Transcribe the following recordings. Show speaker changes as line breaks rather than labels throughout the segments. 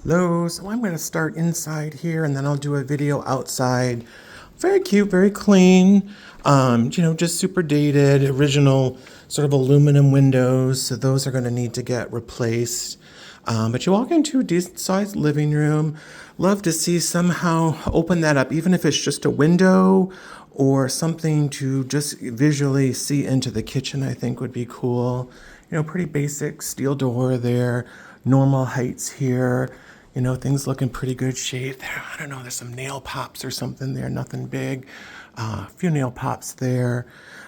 Hello, so I'm going to start inside here and then I'll do a video outside. Very cute, very clean, just super dated, original sort of aluminum windows. So those are going to need to get replaced. But you walk into a decent sized living room. Love to see somehow open that up, even if it's just a window or something to just visually see into the kitchen, I think would be cool. Pretty basic steel door there, normal heights here. Things look in pretty good shape there. I don't know, there's some nail pops or something there, nothing big. A few nail pops there.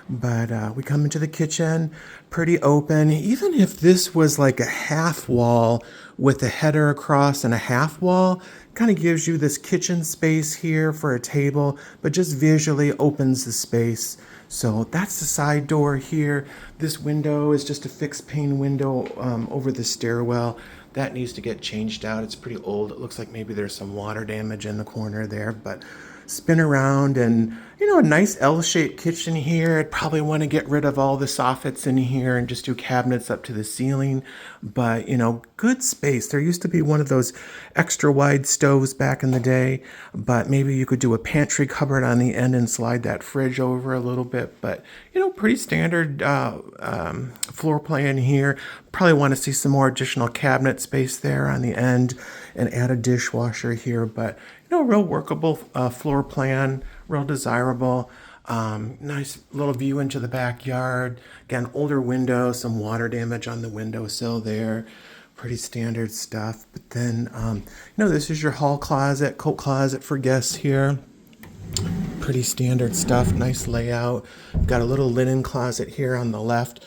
But we come into the kitchen, pretty open. Even if this was like a half wall with a header across and a half wall, kind of gives you this kitchen space here for a table, but just visually opens the space. So that's the side door here. This window is just a fixed pane window over the stairwell. That needs to get changed out. It's pretty old. It looks like maybe there's some water damage in the corner there, but spin around and, a nice L-shaped kitchen here. I'd probably want to get rid of all the soffits in here and just do cabinets up to the ceiling. But, good space. There used to be one of those extra wide stoves back in the day, but maybe you could do a pantry cupboard on the end and slide that fridge over a little bit. But, pretty standard floor plan here. Probably want to see some more additional cabinet space there on the end and add a dishwasher here. But, real workable floor plan, real desirable. Nice little view into the backyard. Again, older window, some water damage on the windowsill there. Pretty standard stuff. But then, this is your hall closet, coat closet for guests here. Pretty standard stuff, nice layout. Got a little linen closet here on the left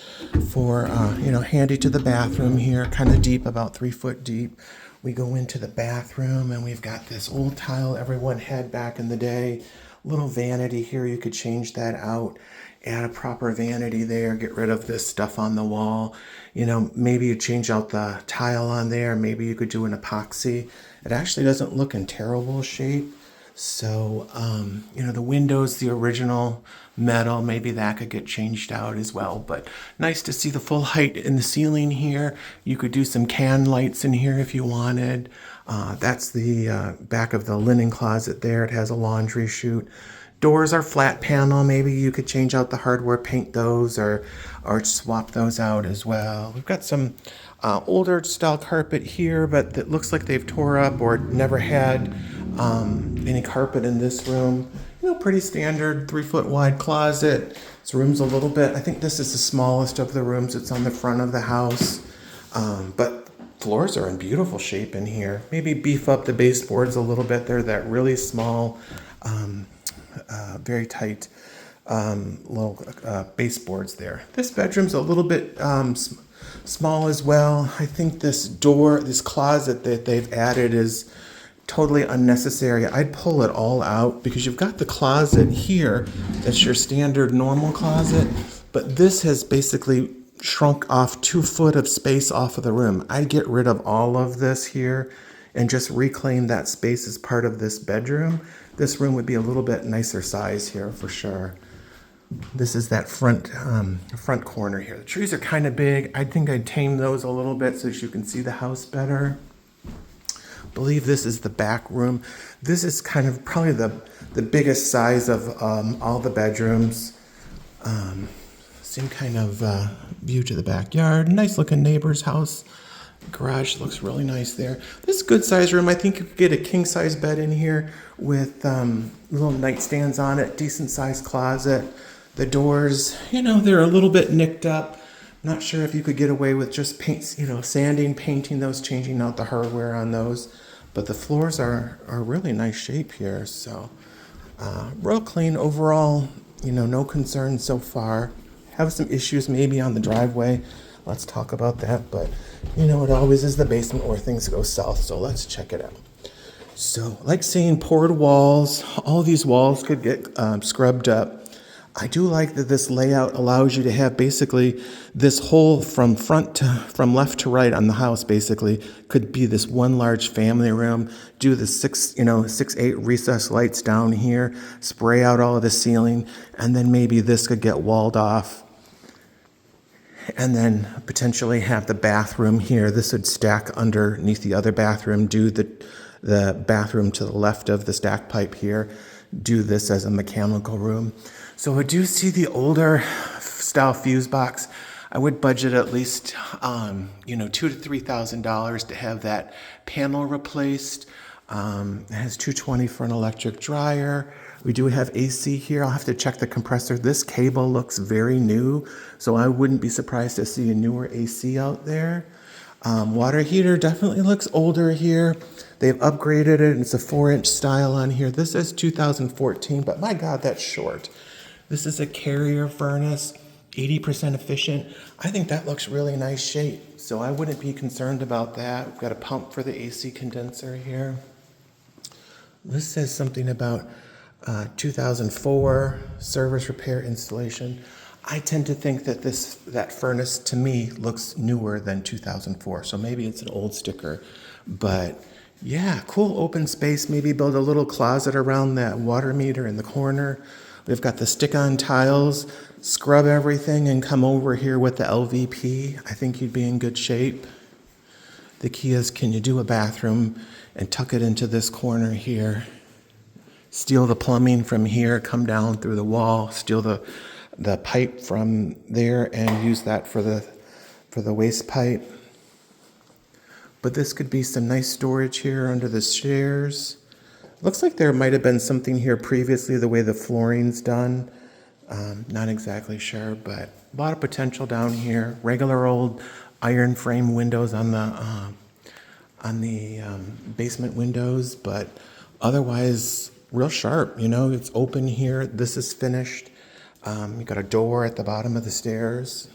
for, handy to the bathroom here, kind of deep, about 3 foot deep. We go into the bathroom and we've got this old tile everyone had back in the day. Little vanity here, you could change that out. Add a proper vanity there, get rid of this stuff on the wall. Maybe you change out the tile on there. Maybe you could do an epoxy. It actually doesn't look in terrible shape. So, the windows, the original metal, maybe that could get changed out as well. But nice to see the full height in the ceiling here. You could do some can lights in here if you wanted. That's the back of the linen closet there. It has a laundry chute. Doors are flat panel. Maybe you could change out the hardware, paint those, or swap those out as well. We've got some older style carpet here, but it looks like they've tore up or never had any carpet in this room. Pretty standard 3 foot wide closet. This room's a little bit, I think this is the smallest of the rooms. It's on the front of the house. But floors are in beautiful shape in here. Maybe beef up the baseboards a little bit. They're that really small, very tight little baseboards there. This bedroom's a little bit small as well. I think this door, this closet that they've added is totally unnecessary. I'd pull it all out because you've got the closet here. That's your standard normal closet. But this has basically shrunk off 2 foot of space off of the room. I'd get rid of all of this here and just reclaim that space as part of this bedroom. This room would be a little bit nicer size here for sure. This is that front corner here. The trees are kind of big. I think I'd tame those a little bit so that you can see the house better. I believe this is the back room. This is kind of probably the biggest size of all the bedrooms. Same kind of view to the backyard. Nice looking neighbor's house. Garage looks really nice there. This is a good size room. I think you could get a king size bed in here with little nightstands on it, decent sized closet. The doors, they're a little bit nicked up. Not sure if you could get away with just paint, sanding, painting those, changing out the hardware on those. But the floors are really nice shape here. So real clean overall, no concerns so far. Have some issues maybe on the driveway. Let's talk about that. But it always is the basement where things go south. So let's check it out. So like saying poured walls, all these walls could get scrubbed up. I do like that this layout allows you to have basically this whole from left to right on the house basically could be this one large family room. Do the 6-8 recessed lights down here, spray out all of the ceiling, and then maybe this could get walled off and then potentially have the bathroom here. This would stack underneath the other bathroom, do the bathroom to the left of the stack pipe here, do this as a mechanical room. So I do see the older style fuse box. I would budget at least, $2,000 to $3,000 to have that panel replaced. It has 220 for an electric dryer. We do have AC here. I'll have to check the compressor. This cable looks very new, so I wouldn't be surprised to see a newer AC out there. Water heater definitely looks older here. They've upgraded it. It's a 4-inch style on here. This is 2014, but my God, that's short. This is a carrier furnace, 80% efficient. I think that looks really nice shape, so I wouldn't be concerned about that. We've got a pump for the AC condenser here. This says something about 2004 service repair installation. I tend to think that that furnace to me looks newer than 2004, so maybe it's an old sticker. But yeah, cool open space. Maybe build a little closet around that water meter in the corner. We've got the stick-on tiles. Scrub everything and come over here with the LVP. I think you'd be in good shape. The key is, can you do a bathroom and tuck it into this corner here? Steal the plumbing from here, come down through the wall, steal the pipe from there and use that for the waste pipe. But this could be some nice storage here under the stairs. Looks like there might have been something here previously, the way the flooring's done. Not exactly sure, but a lot of potential down here. Regular old iron frame windows on the basement windows, but otherwise real sharp. It's open here. This is finished. You got a door at the bottom of the stairs.